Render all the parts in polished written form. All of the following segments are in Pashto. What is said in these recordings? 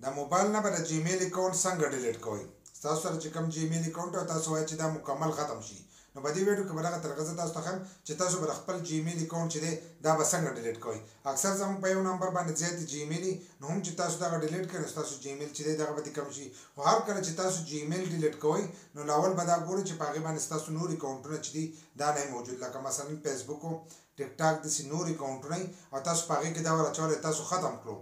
د موبایل نه به د جیمیل اکاونټ څنګه ډیلیټ کوئ؟ ستاسو سره چې کوم جیمیل اکاونټ او تاسو وایئ چې دا مکمل ختم شي، نو په دې ویډیو کې به دغه طریقه زه تاسو ته ښیم چې تاسو به د خپل جیمیل اکاونټ چې دی دا به څنګه ډیلیټ کوئ. اکثر زموږ په یو نمبر باندې زیاتې جیمیلي، نو هم چې تاسو دغه ډیلیټ کړئ نو ستاسو جیمیل چې دی دغه به دې کم شي. خو هر کله چې تاسو جیمیل ډیلیټ کوئ نو لاول به دا ګورئ چې په هغې باندې ستاسو نور اکاونټونه چې دي دا نه موجود، لکه مثلا فیسبوک و ټیک ټاک داسې نور اکاونټونه او تاسو په هغې کې دا ور اچولی تاسو ختم کړو.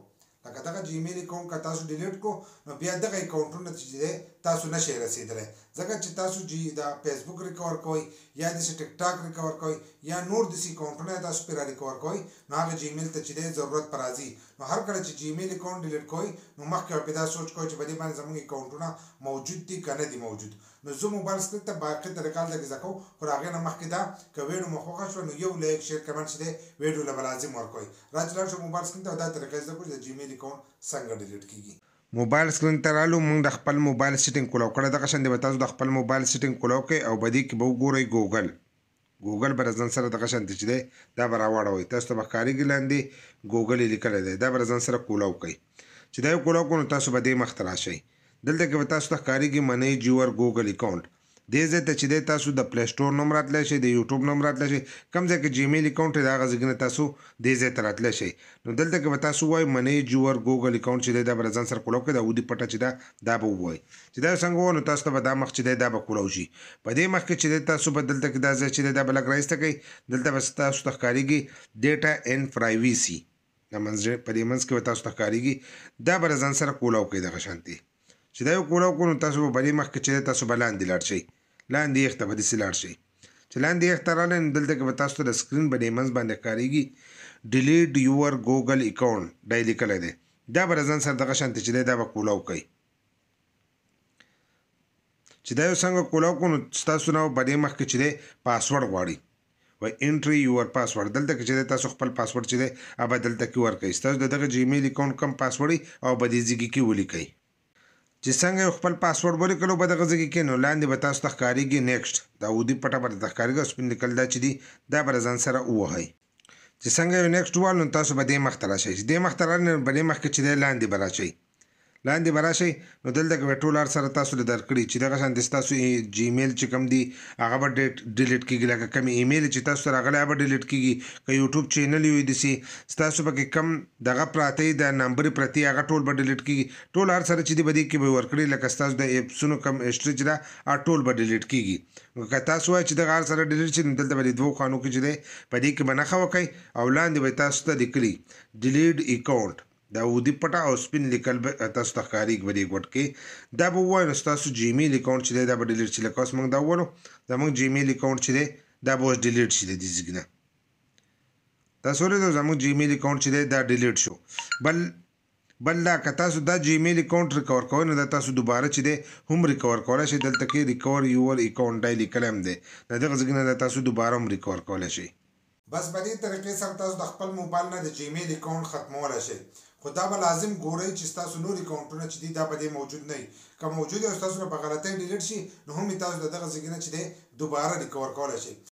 لکه دغه جیمیل اکاونټ که تاسو ډیلیټ کړو نو بیا دغه اکاونټونه چې دی تاسو نشئ رسېدلی، ځکه چې تاسو د فیسبوک ریکور کوئ یا داسې ټیک ټاک ریکور کوئ یا نور داسې اکاونټونه تاسو پرې ریکور کوئ نو هغه جیمیل ته چې دی ضرورت پر راځي. نو هر کله چې جیمیل اکاونټ ډیلیټ کوئ نو مخکې به دا سوچ کوئ چې په دې باندې زموږ اکاونټونه موجود دي که نه دي موجود. نو زه موبایل سکرین ته باقي طریقه هلته کې زده کوم، خو د هغې نه مخکې دا که ویډیو مو خوښه شوه نو یو لایک شیر کمنټ چې دی ویډیو له به لازم ورکوئ. را چې لاړ شو موبایل سکرین ته او دا طریقه زده کړو چې د جیمیل اکاونټ څنګه ډیلیټ کېږي. موبایل سکرین ته رالو، موږ د خپل موبایل سیټینګ کولاو کړی دغه شان دی به تاسو د خپل موبایل سیټینګ کولاو کوئ او په دې کې به وګورئ ګوګل به ځان سره دغه شانتې چې دی دا به راواړوئ، تاسو ته به ښکارېږي لاندې ګوګل یې لیکلی دی، دا به ځان سره کولاو کوئ. چې دا یې کولاو کړو نو تاسو به دې مخ ته راشئ. دلته کې به تاسو ته ښکارېږي منیج یور ګوګل اکاونټ، دې ځای ته چې دی تاسو د پلی سټور نوم راتلی شئ، د یوټیوب نوم راتلی شئ، کوم ځای کې جیمیل اکاونټ دی د هغه ځای نه تاسو دې ځای ته راتلی شئ. نو دلته کې به تاسو ووایئ منیج یور ګوګل اکاونټ چې دی دا به ځان سره کولاو کړئ، دا ودي پټه چې دا به ووایئ. چې دا څنګه ووایو نو تاسو ته به دا مخ چې دی دا به کولاو شي. په دې مخ کې چې دی تاسو به دلته کې دا ځای چې دی دا به لږ رایسته کوئ، دلته به تاسو ته ښکارېږي ډیټا اینډ پرایویسي، په دې منځ کې به تاسو ته ښکارېږي دا به ځان سره کولاو کوئ دغه شانتې. چې دا یو کولاو کړو نو تاسو به په دې مخ کې چې دی تاسو به لاندې لاړ شئ، لاندې یخ ته به داسې لاړ شئ. چې لاندې یخ ته راغلی نو دلته کې به تاسو ته د سکرین په دې منځ باندې ښکارېږي ډیلیټ یور ګوګل اکاونټ، دا یې لیکلی دی، دا به ځان سره دغه شانتې چې دی دا به کولاو کوئ. چې دا یو څنګه کولاو کړو نو ستاسو نه په دې مخ کې چې دی پاسورډ غواړي، وایي انټري یور پاسورډ، دلته کې چې دی تاسو خپل پاسورډ چې دی هغه به دلته کې ورکوئ. ستاسو د دغه جیمیل اکاونټ کوم پاسورډ وي او په دې ځای کې ولیکئ. چې څنګه یو خپل پاسورډ ولیکلو په دغه ځای کې نو لاندې به تاسو ته ښکارېږي نیکسټ، دا ودي پټه به درته ښکارېږي او سپین لیکل دا چې دي دا به ځان سره ووهئ. چې څنګه یو نیکسټ ووایو نو تاسو به دې مخ ته راشئ. چې دې مخ ته راغلئ نو په دې مخ کې چې دی لاندې به راشئ، لاندې به راشئ نو دلته کې به ټول هر سره تاسو له درکړي چې دغه شانتې ستاسو جیمیل چې کوم دي هغه به ډیلیټ کېږي، لکه کوم ایمیل چې تاسو ته راغلی هغه به ډیلیټ کېږي. که یوټیوب چینل وي داسې ستاسو پکې کم دغه پراته وي د نمبرې پرتې هغه ټول به ډیلیټ کېږي. ټول هر سره چې دي په دې کې به ورکړي، لکه ستاسو د ایپسونو کم هسټري چې ده هغه ټول به ډیلیټ کېږي. که تاسو وایئ چې دغه هر سره ډیلیټ شي نو دلته به د دوو خانو کې چې دی په دې کې به نښه وکئ او لاندې به تاسو ته لیکلي ډیلیټ اکاونټ، دا ودي پټه او سپین لیکل به تاسو ته ښکارېږي په دې ګوټ کې، دا به ووایو نو ستاسو جیمیل اکاونټ چې دی دا به ډیلیټ شي. لکه اوس موږ دا ووایو زموږ جیمیل اکاونټ چې دی دا به اوس ډیلیټ شي د دې ځای نه. تاسو ولیدو زموږ جیمیل اکاونټ چې دی دا ډیلیټ شو. بل دا که تاسو دا جیمیل اکاونټ ریکور کوئ نو دا تاسو دوباره چې دی هم ریکور کولی شئ. دلته کې ریکور یور اکاونټ دا یې لیکلی هم دی، د دغه ځای نه دا تاسو دوباره هم ریکور کولی شئ. بس په دې طریقې سره تاسو د خپل موبایل نه د جیمیل اکاونټ ختمولی شئ. خو دا به لازم ګورئ چې ستاسو نور اکاونټونه چې دي دا په دې موجود نه وي. که موجود وي او ستاسو نه په غلطۍ ډیلیټ شي نو هم یې تاسو د دغه ځای نه چې دی دوباره ریکور کولی شئ.